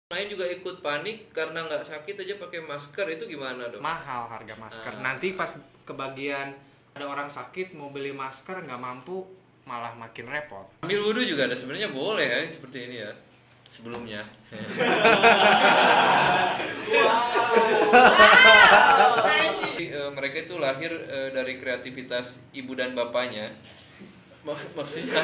lain juga ikut panik karena nggak sakit aja pakai masker, itu gimana dok? Mahal harga masker. Nanti pas kebagian ada orang sakit mau beli masker nggak mampu, malah makin repot. Ambil wudhu juga ada sebenarnya, boleh ya seperti ini ya sebelumnya. Mereka itu lahir dari kreativitas ibu dan bapaknya. Maksudnya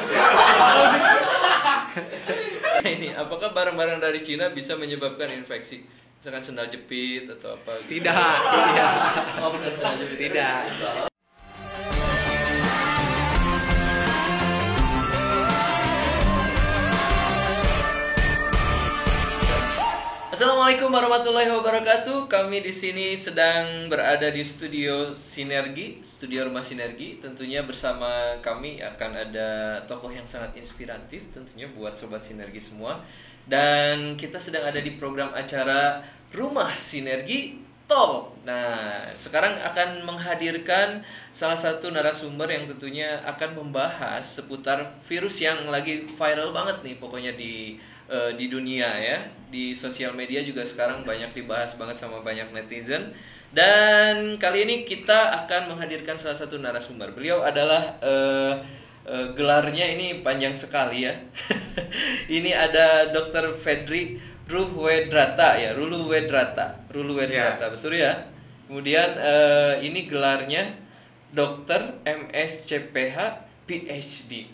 ini apakah barang-barang dari Cina bisa menyebabkan infeksi, misalkan sendal jepit atau apa gitu? Tidak, tidak. Oh, bukan sendal jepit. Tidak. Assalamualaikum warahmatullahi wabarakatuh. Kami di sini sedang berada di studio Sinergi, studio Rumah Sinergi. Tentunya bersama kami akan ada tokoh yang sangat inspiratif tentunya buat sobat Sinergi semua. Dan kita sedang ada di program acara Rumah Sinergi Talk. Nah, sekarang akan menghadirkan salah satu narasumber yang tentunya akan membahas seputar virus yang lagi viral banget nih pokoknya di dunia ya. Di sosial media juga sekarang banyak dibahas banget sama banyak netizen. Dan kali ini kita akan menghadirkan salah satu narasumber. Beliau adalah gelarnya ini panjang sekali ya. Ini ada Dr. Fedri Ruhwedrata ya, Ruluwedrata, Ya. betul ya. Kemudian ini gelarnya Dr. MSCPH PhD.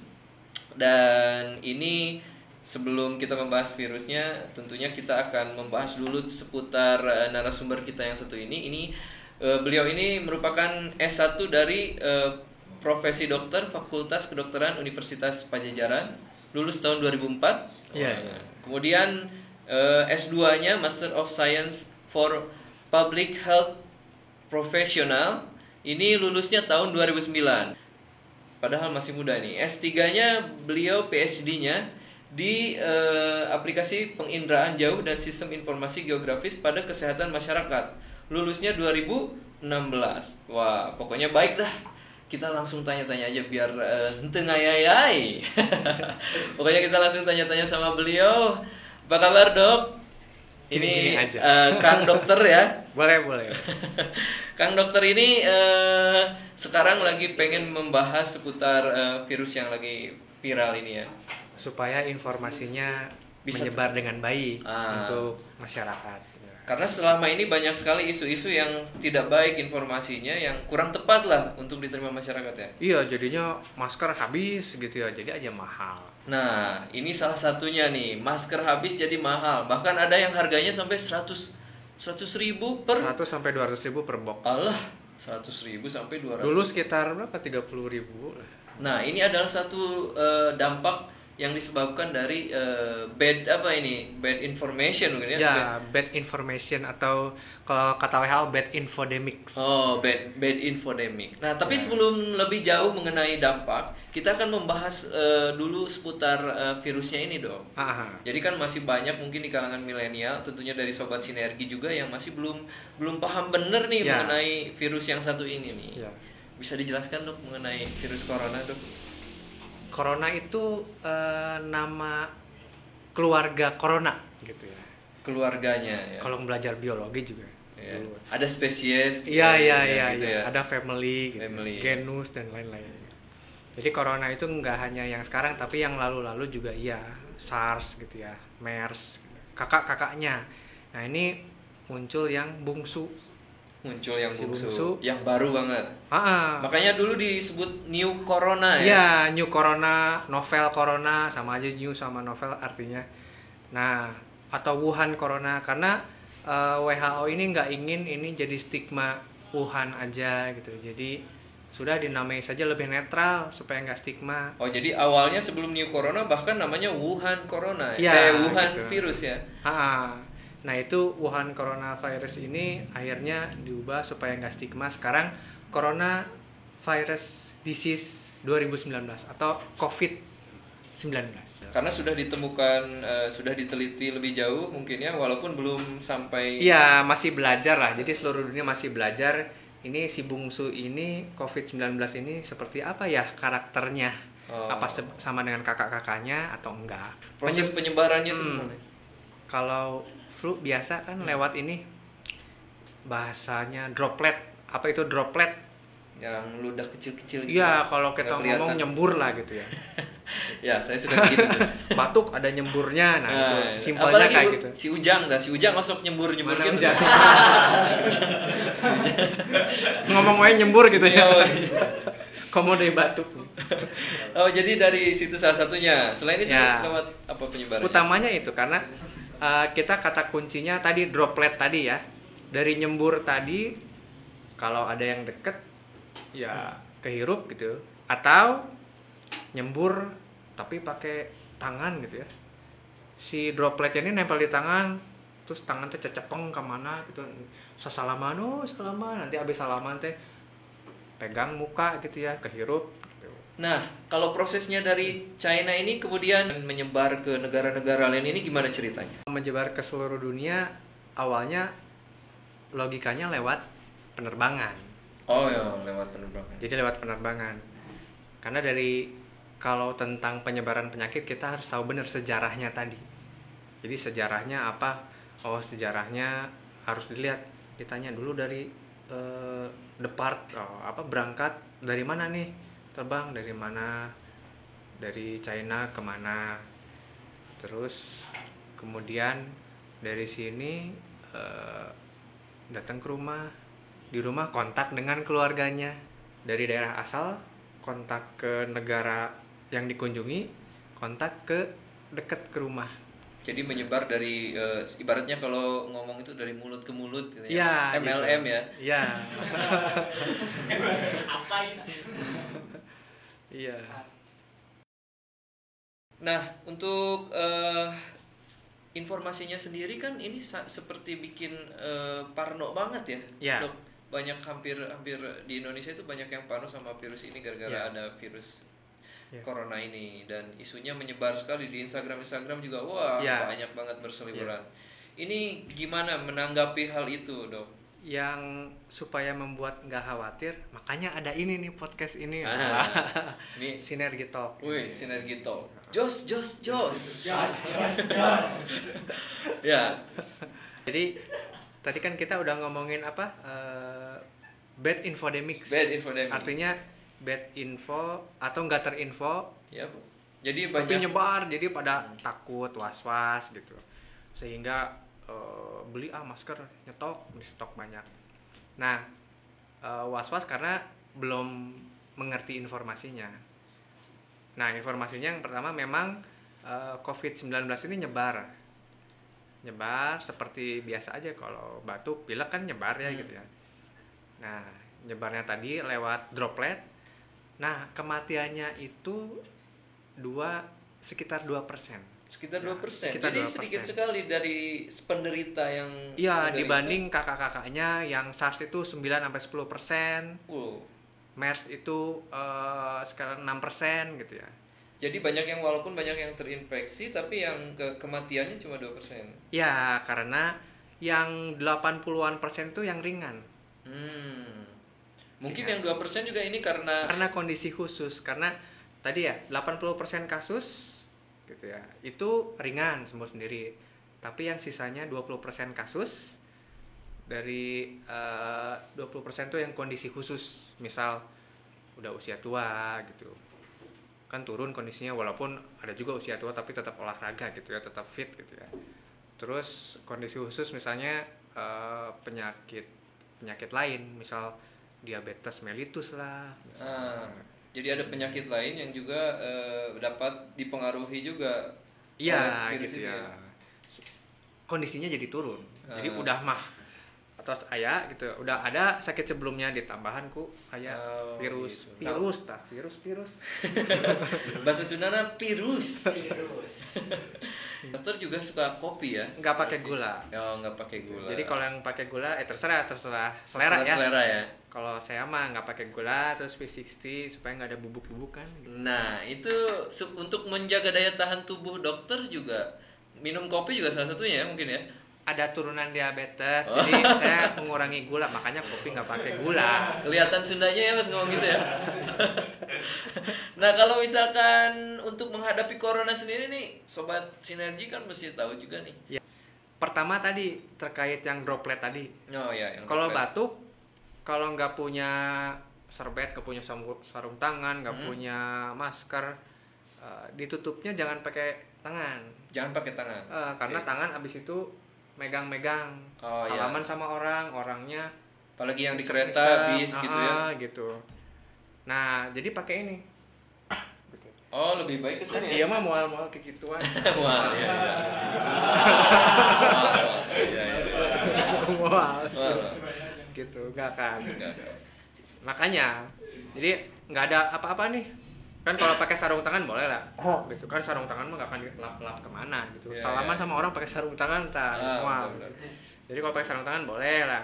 Dan ini sebelum kita membahas virusnya, tentunya kita akan membahas dulu seputar narasumber kita yang satu ini. Beliau ini merupakan S1 dari profesi dokter Fakultas Kedokteran Universitas Pajajaran, lulus tahun 2004. Iya. Kemudian S2-nya Master of Science for Public Health Professional. Ini lulusnya tahun 2009. Padahal masih muda nih. S3-nya beliau PhD-nya di aplikasi penginderaan jauh dan sistem informasi geografis pada kesehatan masyarakat. Lulusnya 2016. Wah, pokoknya baik dah. Kita langsung tanya-tanya aja biar henteu ngayayai. Pokoknya kita langsung tanya-tanya sama beliau. Apa kabar, Dok? Gini aja. Kang Dokter ya. Boleh. Kang Dokter ini sekarang lagi pengen membahas seputar virus yang lagi viral ini ya. Supaya informasinya Bisa menyebar dengan baik Ah. untuk masyarakat. Karena selama ini banyak sekali isu-isu yang tidak baik informasinya, yang kurang tepat lah untuk diterima masyarakat ya. Iya, jadinya masker habis gitu ya, jadi aja mahal. Nah, ini salah satunya nih, masker habis jadi mahal. Bahkan ada yang harganya sampai 100 ribu per... 100 sampai 200 ribu per box. Allah, 100 ribu sampai 200. Dulu sekitar berapa? 30 ribu. Nah, ini adalah satu dampak yang disebabkan dari bad information mungkin ya. Ya, bad information atau kalau kata WHO bad infodemics. Oh, bad infodemic. Nah, tapi sebelum lebih jauh mengenai dampak, kita akan membahas dulu seputar virusnya ini, dong. Aha. Jadi kan masih banyak mungkin di kalangan milenial, tentunya dari sobat Sinergi juga yang masih belum paham bener nih Ya. mengenai virus yang satu ini nih. Ya. Bisa dijelaskan, Dok, mengenai virus corona, Dok? Corona itu nama keluarga corona gitu ya. Keluarganya ya. Kalau belajar biologi juga. Ya. Dulu. Ada spesies. Iya, gitu ya. Ada family gitu. Family. Genus dan lain-lain. Jadi corona itu nggak hanya yang sekarang tapi yang lalu-lalu juga iya. SARS gitu ya, MERS, kakak-kakaknya. Nah, ini muncul yang bungsu. Muncul yang Si bungsu, bungsu. yang baru banget. Makanya dulu disebut new corona ya. Iya, new corona, novel corona, sama aja new sama novel artinya. Nah, atau Wuhan corona karena WHO ini nggak ingin ini jadi stigma Wuhan aja gitu. Jadi sudah dinamai saja lebih netral supaya nggak stigma. Oh, jadi awalnya sebelum new corona bahkan namanya Wuhan corona. Ya, Wuhan gitu. virus ya. Nah, itu Wuhan coronavirus ini akhirnya diubah supaya nggak stigma. Sekarang coronavirus disease 2019 atau COVID-19. Karena sudah ditemukan, sudah diteliti lebih jauh mungkin ya, walaupun belum sampai. Iya, masih belajar lah. Jadi seluruh dunia masih belajar. Ini si bungsu ini COVID-19 ini seperti apa ya karakternya? Oh. Apa sama dengan kakak-kakaknya atau enggak? Proses penyebarannya itu Hmm. gimana? Kalau flu biasa kan lewat ini bahasanya droplet. Apa itu droplet? Yang ludah kecil-kecil gitu. Iya, kalau kita Nggak kelihatan. ngomong nyembur lah gitu ya. Ya, saya suka gitu. Batuk ada nyemburnya, nah itu Nah, simpelnya apalagi kayak gitu. Si Ujang masuk nyembur gitu. Mana Ujang? Ngomong aja nyembur gitu ya. Komodo batuk. Oh, jadi dari situ salah satunya. Selain itu Ya. lewat apa penyebarannya? Utamanya itu karena kita kata kuncinya tadi droplet tadi ya. Dari nyembur tadi kalau ada yang deket ya kehirup gitu, atau nyembur tapi pakai tangan gitu ya. Si dropletnya ini nempel di tangan, terus tangan teh cecepeng kemana gitu, salaman nanti abis salaman teh pegang muka gitu ya, kehirup gitu. Nah, kalau prosesnya dari China ini kemudian menyebar ke negara-negara lain ini gimana ceritanya? Menyebar ke seluruh dunia awalnya logikanya lewat penerbangan. Oh ya, lewat penerbangan. Jadi lewat penerbangan. Karena dari kalau tentang penyebaran penyakit kita harus tahu benar sejarahnya tadi. Jadi sejarahnya apa? Oh, sejarahnya harus dilihat. Ditanya dulu dari berangkat dari mana nih? Terbang dari mana? Dari China kemana? Terus kemudian dari sini datang ke rumah. Di rumah kontak dengan keluarganya. Dari daerah asal kontak ke negara yang dikunjungi, kontak ke dekat ke rumah. Jadi menyebar dari ibaratnya kalau ngomong itu dari mulut ke mulut gitu Ya, ya. MLM gitu. ya. Iya. Apa itu? Iya. Nah, untuk informasinya sendiri kan ini seperti bikin parno banget ya. Ya. Dok, banyak hampir di Indonesia itu banyak yang parno sama virus ini gara-gara Ya. ada virus Ya. corona ini, dan isunya menyebar sekali di Instagram juga. Wah, Ya. banyak banget berseliweran. Ini gimana menanggapi hal itu, Dok? Yang supaya membuat nggak khawatir, makanya ada ini nih podcast ini. Ini Sinergi Talk. wih, sinergi talk. Jos. Jos. Ya. Jadi tadi kan kita udah ngomongin apa? Bad infodemics. Bad infodemic. Artinya bad info atau nggak terinfo, Ya, Bu. Jadi tapi banyak nyebar, jadi pada takut, was-was gitu. Sehingga beli masker, nyetok, di stok banyak. Nah, was-was karena belum mengerti informasinya. Nah, informasinya yang pertama memang COVID-19 ini nyebar seperti biasa aja, kalau batuk, pilek kan nyebar ya gitu ya. Nah, nyebarnya tadi lewat droplet. Nah, kematiannya itu sekitar 2%. sekitar 2%. sekitar Jadi 2%. sedikit sekali dari penderita yang Iya, menderita. dibanding kakak-kakaknya yang SARS itu 9-10%, Wow. MERS itu sekarang 6% gitu ya. Jadi walaupun banyak yang terinfeksi tapi yang kematiannya cuma 2%. Ya, karena yang 80-an% itu yang ringan. Mungkin Iya. yang 2% juga ini karena Kondisi khusus, karena tadi ya 80% kasus gitu ya, itu ringan sembuh sendiri. Tapi yang sisanya 20% kasus, dari 20% itu yang kondisi khusus, misal udah usia tua gitu, kan turun kondisinya, walaupun ada juga usia tua tapi tetap olahraga gitu ya, tetap fit gitu ya. Terus kondisi khusus misalnya penyakit lain, misal diabetes mellitus lah misalnya. Jadi ada penyakit lain yang juga dapat dipengaruhi juga Iya oleh virus gitu ini ya. Kondisinya jadi turun. Jadi udah mah atas aya gitu. Udah ada sakit sebelumnya ditambahan ku aya virus. Gitu. Virus. Bahasa Sundana virus. Dokter juga suka kopi ya? Nggak pakai gula. Oh, nggak pakai gula. Jadi kalau yang pakai gula terserah selera ya. Selera ya. Kalau saya mah nggak pakai gula, terus V60 supaya nggak ada bubuk-bubukan gitu. Nah, itu untuk menjaga daya tahan tubuh dokter juga. Minum kopi juga salah satunya ya mungkin ya. Ada turunan diabetes, jadi saya mengurangi gula, makanya kopi nggak pakai gula. Kelihatan Sundanya ya Mas ngomong gitu ya. Nah, kalau misalkan untuk menghadapi corona sendiri nih, sobat sinergi kan mesti tahu juga nih. Ya. pertama tadi terkait yang droplet tadi. Oh ya, yang Kalau droplet. batuk, kalau nggak punya serbet, nggak punya sarung tangan, nggak punya masker, ditutupnya jangan pakai tangan. Jangan pakai tangan. Karena Oke. tangan abis itu megang-megang, Oh, salaman iya. sama orangnya Apalagi yang di iseng-iseng, kereta, bis gitu ya. gitu. Nah, jadi pakai ini. Gitu. Oh, lebih baik ke Kan sini iya ya. mah mual-mual kayak gituan. Wah, iya, iya. Iya, iya. Mual. Wah. Gitu, nggak kan. Enggak. Makanya, jadi nggak ada apa-apa nih. Kan kalau pakai sarung tangan boleh lah. Gitu kan sarung tangan mah nggak akan dilap-lap kemana gitu. Iya, Salaman iya. sama orang pakai sarung tangan tak mual. Benar. Jadi kalau pakai sarung tangan boleh lah.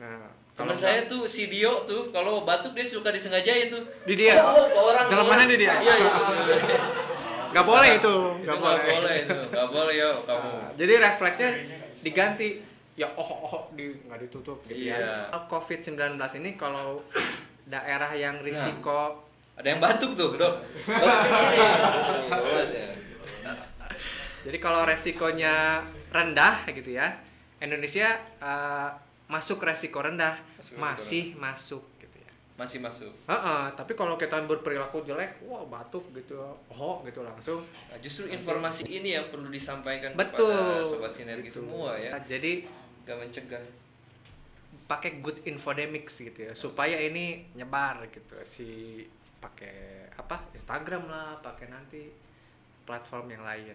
Nah, Temen kalau saya tuh si Dio tuh kalau batuk dia suka disengajain tuh. di dia. Oh, ke orang. Jangan ke mana orang. di dia. Iya, iya. Nggak boleh itu. Itu nggak boleh itu. Nggak boleh yo kamu. Jadi refleksnya diganti. Ya nggak ditutup gitu Iya. ya. COVID-19 ini kalau daerah yang risiko Ada yang batuk tuh, Dok. jadi kalau resikonya rendah gitu ya, Indonesia masuk resiko rendah, Masuk resiko masih masuk gitu ya. Masih masuk. Tapi kalau kita berperilaku jelek, wah batuk gitu, gitu langsung. Nah, justru informasi ini yang perlu disampaikan Betul. kepada sobat sinergi Gitu. semua ya. Jadi Gak mencegah. pakai good infodemics gitu ya, supaya ini nyebar gitu. Pakai Instagram lah, pakai nanti platform yang lain.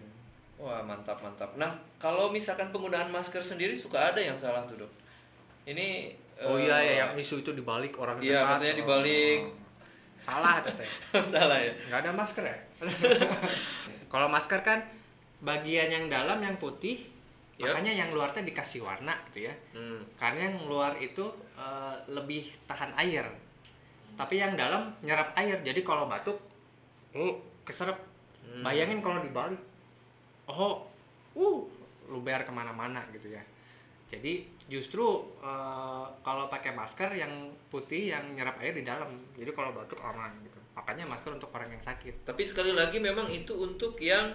Wah, mantap mantap. Nah, kalau misalkan penggunaan masker sendiri suka ada yang salah tuh, Dok. Ini Iya ya, yang isu itu dibalik orang Iya, sehat. katanya dibalik. Salah teteh. salah ya. Nggak ada masker ya? Kalau masker kan bagian yang dalam yang putih, Yap. makanya yang luar teh dikasih warna gitu ya. Karena yang luar itu lebih tahan air. Tapi yang dalam nyerap air. Jadi kalau batuk, keserap. Bayangin kalau dibalik. Luber kemana-mana gitu ya. Jadi justru kalau pakai masker yang putih yang nyerap air di dalam. Jadi kalau batuk aman gitu. Makanya masker untuk orang yang sakit. Tapi sekali lagi memang itu untuk yang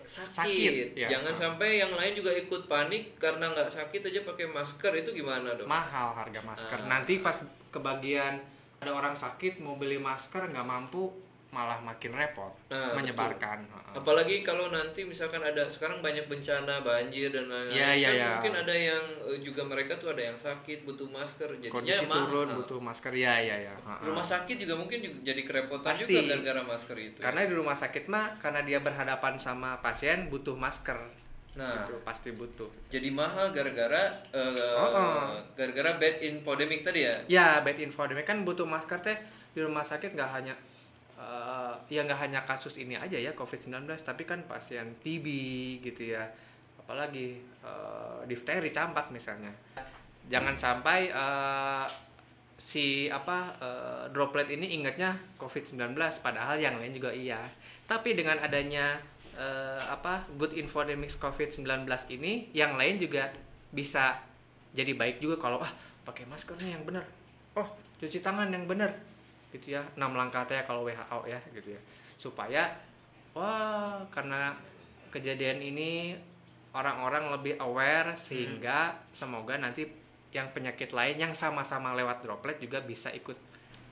sakit. Sakit, ya. Jangan sampai yang lain juga ikut panik karena nggak sakit aja pakai masker, itu gimana, Dok? Mahal harga masker. Nanti pas kebagian ada orang sakit mau beli masker nggak mampu, malah makin repot menyebarkan. Apalagi kalau nanti misalkan ada sekarang banyak bencana banjir dan lain-lain. Iya, Kan iya. mungkin ada yang juga mereka tuh ada yang sakit butuh masker jadinya Kondisi mahal. turun butuh masker ya. Rumah sakit juga mungkin jadi kerepotan Pasti. juga gara-gara masker itu. Karena di rumah sakit mah karena dia berhadapan sama pasien butuh masker. Nah, Itu pasti butuh. jadi mahal gara-gara gara-gara bad infodemic tadi ya. Ya, bad infodemic kan butuh masker teh di rumah sakit nggak hanya kasus ini aja ya COVID-19, tapi kan pasien TB gitu ya. Apalagi difteri, campak misalnya. Jangan sampai droplet ini ingatnya COVID-19 padahal yang lain juga iya. Tapi dengan adanya good infodemics COVID-19 ini yang lain juga bisa jadi baik juga kalau pakai maskernya yang benar. Cuci tangan yang benar. Gitu ya. 6 langkah teh kalau WHO ya gitu ya. Supaya karena kejadian ini orang-orang lebih aware sehingga semoga nanti yang penyakit lain yang sama-sama lewat droplet juga bisa ikut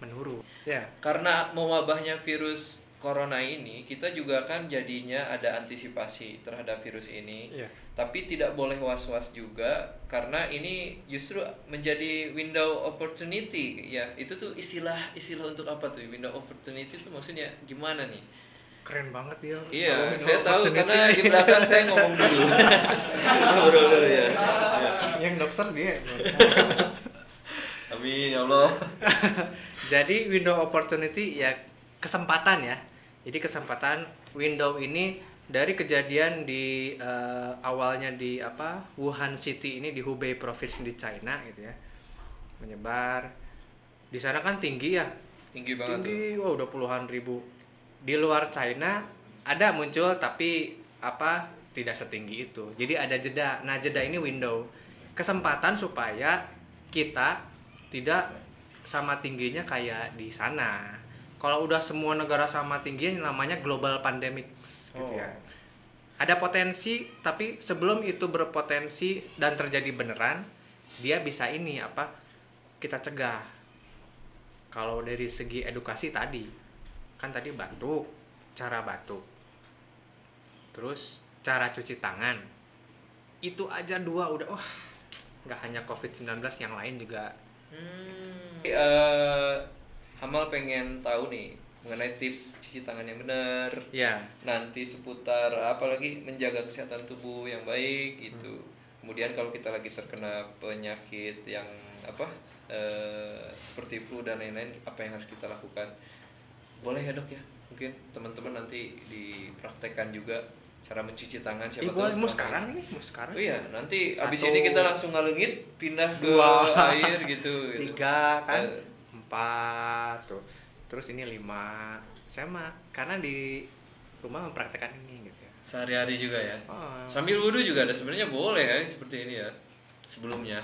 menurun. Ya. Karena mewabahnya virus corona ini, kita juga kan jadinya ada antisipasi terhadap virus ini. Iya. Tapi tidak boleh was-was juga karena ini justru menjadi window opportunity ya. Itu tuh istilah untuk apa tuh? Window opportunity itu maksudnya gimana nih? Keren banget dia. Iya, Kalau saya tahu opportunity. karena di belakang saya ngomong dulu. Ngobrol dulu ya. Yang dokter dia. Amin ya Allah. Jadi window opportunity ya kesempatan ya. Jadi kesempatan window ini dari kejadian di awalnya di Wuhan City ini di Hubei Province di China gitu ya. Menyebar. Di sana kan tinggi ya. Tinggi banget tuh. Tinggi, udah puluhan ribu. Di luar China ada muncul tapi tidak setinggi itu. Jadi ada jeda. Nah, jeda ini window. Kesempatan supaya kita tidak sama tingginya kayak di sana. Kalau udah semua negara sama tingginya namanya global pandemic gitu ya. ada potensi, tapi sebelum itu berpotensi dan terjadi beneran, dia bisa ini apa? Kita cegah. Kalau dari segi edukasi tadi, kan tadi batuk, cara batuk. Terus cara cuci tangan. Itu aja 2 udah wah, nggak hanya COVID-19, yang lain juga. Hamal pengen tahu nih mengenai tips cuci tangan yang benar. Ya. Nanti seputar apalagi menjaga kesehatan tubuh yang baik gitu. Kemudian kalau kita lagi terkena penyakit yang seperti flu dan lain-lain, apa yang harus kita lakukan? Boleh ya dok ya? Mungkin teman-teman nanti dipraktekkan juga cara mencuci tangan. Siapa tahu Mau sekarang nih, mau sekarang. Oh iya, nanti 1, abis ini kita langsung ngalengit, pindah ke 2, air gitu. 3 kan, 4 tuh. Terus ini 5. Saya mah karena di rumah mempraktekkan ini gitu ya. Sehari-hari juga ya. Oh. Sambil wudhu juga ada sebenarnya boleh ya seperti ini ya. Sebelumnya.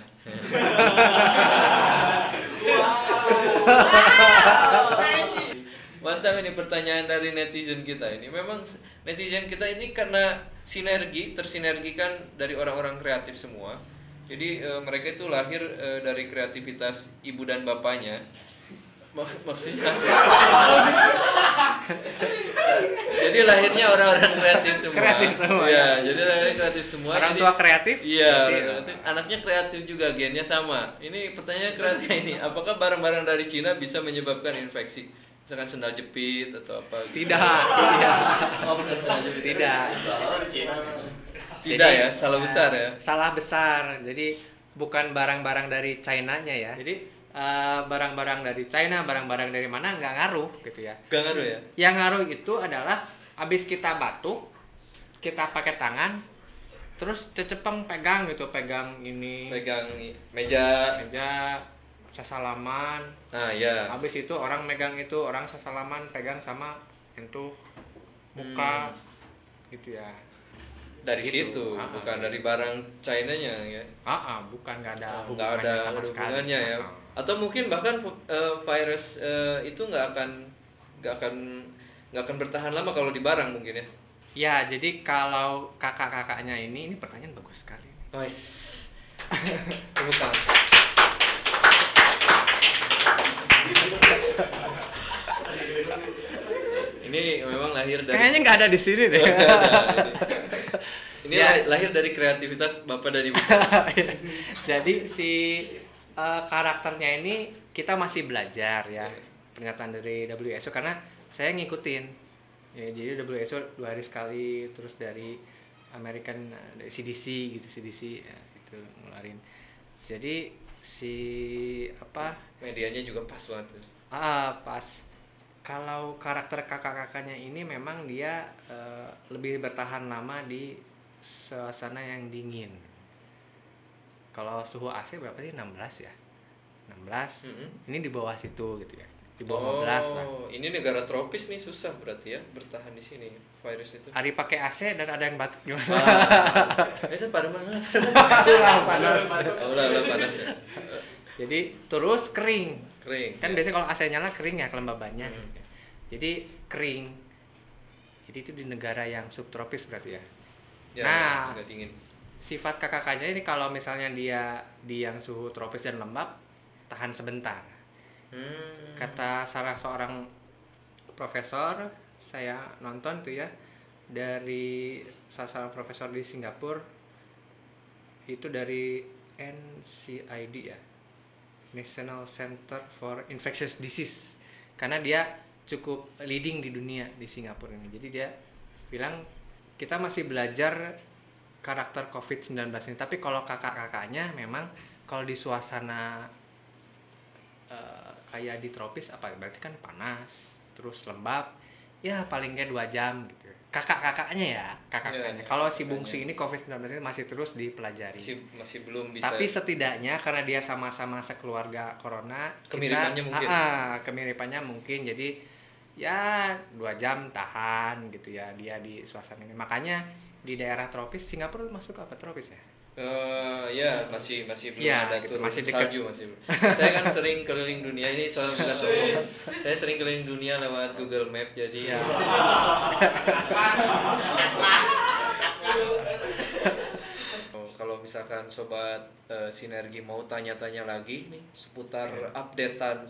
Mantap ini pertanyaan dari netizen kita ini. Memang netizen kita ini karena tersinergikan dari orang-orang kreatif semua. Jadi mereka itu lahir dari kreativitas ibu dan bapaknya. Maksudnya jadi lahirnya orang-orang kreatif semua. Ya, jadi lahirnya kreatif semua. Orang tua kreatif? Iya, anaknya kreatif juga, gennya sama. Ini pertanyaan kreatif ini, apakah barang-barang dari Cina bisa menyebabkan infeksi? Misalkan sendal jepit atau apa gitu. Tidak. Oh, benar, sendal jepit. Tidak. Tidak ya, salah besar ya. Salah besar. Jadi bukan barang-barang dari China-nya ya. Jadi barang-barang dari China, barang-barang dari mana nggak ngaruh gitu ya. Nggak ngaruh ya? Yang ngaruh itu adalah abis kita batuk, kita pakai tangan, terus cecepeng pegang gitu, pegang ini. Pegang meja, sesalaman. Nah ya. Abis itu orang megang itu, orang sesalaman pegang sama itu muka gitu ya. Dari gitu. situ, bukan dari barang China-nya ya. Bukan, nggak ada hubungannya ya. Atau mungkin bahkan virus itu nggak akan bertahan lama kalau di barang mungkin ya. Ya, jadi kalau kakak-kakaknya ini pertanyaan bagus sekali. Tepuk tangan. Ini memang lahir dari. Kayaknya nggak ada di sini deh. Ini lahir dari kreativitas bapak dan ibu. Jadi si karakternya ini kita masih belajar ya, pernyataan dari WHO, karena saya ngikutin ya, jadi WHO 2 hari sekali, terus dari American CDC gitu, CDC ya, itu ngeluarin. Jadi si medianya juga pas banget. Pas. Kalau karakter kakak-kakaknya ini memang dia lebih bertahan lama di suasana yang dingin. Kalau suhu AC berapa sih? 16 ya? 16. Ini di bawah situ gitu ya. Di bawah 15 lah. Ini negara tropis nih, susah berarti ya bertahan di sini virus itu. Hari pakai AC dan ada yang batuk gimana? Itu pada mana? Panas. Ulah panas ya. Jadi terus kering. Kan ya. biasanya kalau AC nyala kering ya kelembabannya. Jadi kering. Jadi itu di negara yang subtropis berarti ya. Nah, agak dingin. Sifat kakaknya ini kalau misalnya dia di yang suhu tropis dan lembab, tahan sebentar. Kata salah seorang profesor, saya nonton tuh ya, dari salah seorang profesor di Singapura, itu dari NCID ya, National Center for Infectious Disease, karena dia cukup leading di dunia di Singapura ini. Jadi dia bilang kita masih belajar karakter COVID-19 ini, tapi kalau kakak-kakaknya memang kalau di suasana kayak di tropis berarti kan panas, terus lembab, ya paling nggak 2 jam gitu. Kakak-kakaknya ya. Kalau si bungsu ini COVID-19 ini masih terus dipelajari. Masih belum bisa. Tapi setidaknya karena dia sama-sama sekeluarga corona, kemiripannya mungkin. Jadi ya 2 jam tahan gitu ya dia di suasana ini. Makanya di daerah tropis, Singapura masuk apa tropis ya? Ya masih belum ya, ada gitu, turun masih salju masih belum. Saya kan sering keliling dunia ini saya sering keliling dunia lewat Google Map, jadi Kalau misalkan sobat Sinergi mau tanya-tanya lagi nih seputar updatean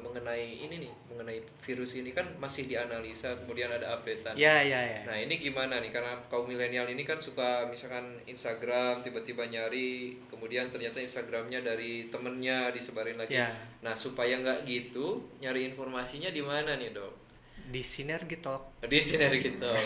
mengenai ini nih, mengenai virus ini kan masih dianalisa, kemudian ada updatean. Ya. Nah, ini gimana nih, karena kaum milenial ini kan suka misalkan Instagram tiba-tiba nyari, kemudian ternyata Instagramnya dari temennya disebarin lagi. Ya. Nah, supaya nggak gitu, nyari informasinya di mana nih, Dok? Di Sinergi Talk. Di Sinergi Talk.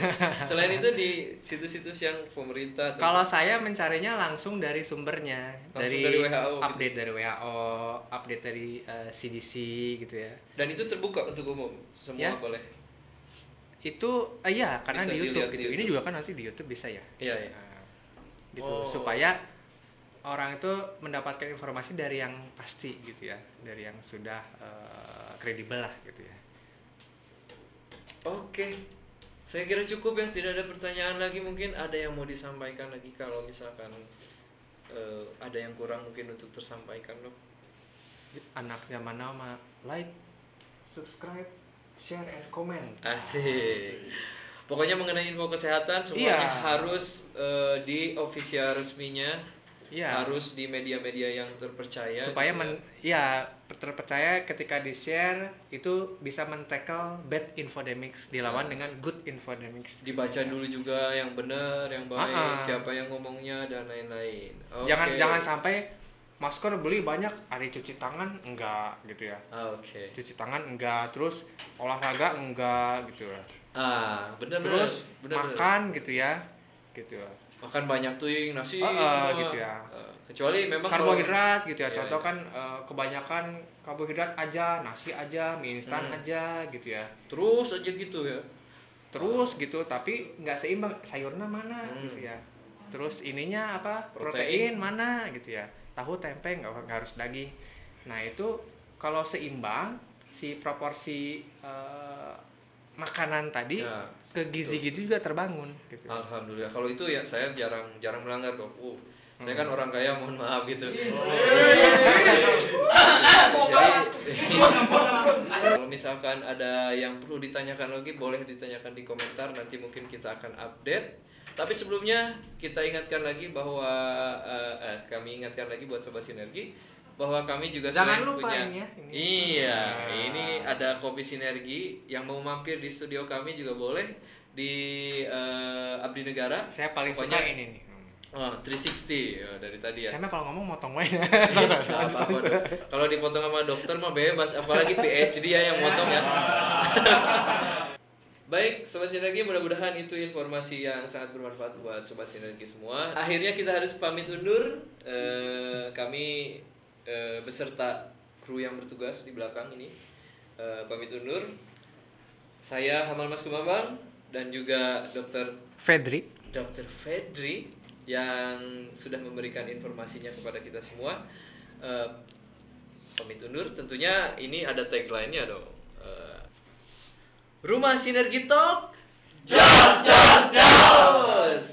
Selain itu di situs-situs yang pemerintah. Kalau saya mencarinya langsung dari sumbernya, Langsung dari WHO update dari WHO, update dari CDC gitu ya. Dan itu terbuka untuk umum, semua Ya. boleh. Itu iya, karena Bisa di YouTube dilihat gitu. di Ini YouTube. juga kan nanti di YouTube bisa ya. Iya, iya. Nah, gitu Oh. supaya orang itu mendapatkan informasi dari yang pasti gitu ya, dari yang sudah kredibel lah gitu ya. Oke. Saya kira cukup ya, tidak ada pertanyaan lagi. Mungkin ada yang mau disampaikan lagi kalau misalkan ada yang kurang mungkin untuk tersampaikan, Dok. Anak zaman now mah like, subscribe, share, and comment. Asik. Pokoknya mengenai info kesehatan semuanya harus di official resminya. Iya. Harus di media-media yang terpercaya Supaya juga. terpercaya ketika di-share itu bisa men-tackle bad infodemics dilawan dengan good infodemics. Dibaca dulu juga yang benar, yang baik, Ah. siapa yang ngomongnya dan lain-lain. Oke. Jangan sampai masker beli banyak, hari cuci tangan enggak gitu ya. Oke. Cuci tangan enggak, terus olahraga enggak gitu ya. Benar. Terus benar. makan gitu ya. Gitu ya. Makan banyak tuh yang nasi semua gitu ya. Kecuali memang Karbohidrat gitu ya. Iya, Contoh iya. kan kebanyakan karbohidrat aja, nasi aja, mie instan aja gitu ya. terus aja gitu ya. Terus gitu, tapi nggak seimbang, sayurnya mana gitu ya. Terus ininya apa? Protein. Protein mana gitu ya. Tahu, tempe nggak harus daging. Nah itu kalau seimbang si proporsi makanan tadi Ya, ke gizi gitu juga terbangun gitu. Alhamdulillah. Kalau itu ya saya jarang melanggar, Dok. Saya kan orang kaya, mohon maaf gitu. Kalau misalkan ada yang perlu ditanyakan lagi, boleh ditanyakan di komentar. Nanti mungkin kita akan update. Tapi sebelumnya kita ingatkan lagi bahwa kami ingatkan lagi buat Sobat Sinergi bahwa kami juga Jangan selain lupa punya ini ya, ini. Iya, ini ada kopi Sinergi. Yang mau mampir di studio kami juga boleh di Abdi Negara. Saya paling suka Pokoknya- ini nih. 360 dari tadi ya. Saya mah kalau ngomong motong wae. Nggak apa-apa, Dok. Kalau dipotong sama dokter mah bebas, apalagi PhD ya yang motong ya. Baik, Sobat Sinergi, mudah-mudahan itu informasi yang sangat bermanfaat buat Sobat Sinergi semua. Akhirnya kita harus pamit undur. Kami beserta kru yang bertugas di belakang ini pamit undur. Saya Hamal Mas Kumambang dan juga Dr. Fedri. Yang sudah memberikan informasinya kepada kita semua. Pamit undur. Tentunya ini ada tagline-nya dong. Rumah Sinergi Talk, jos jos jos.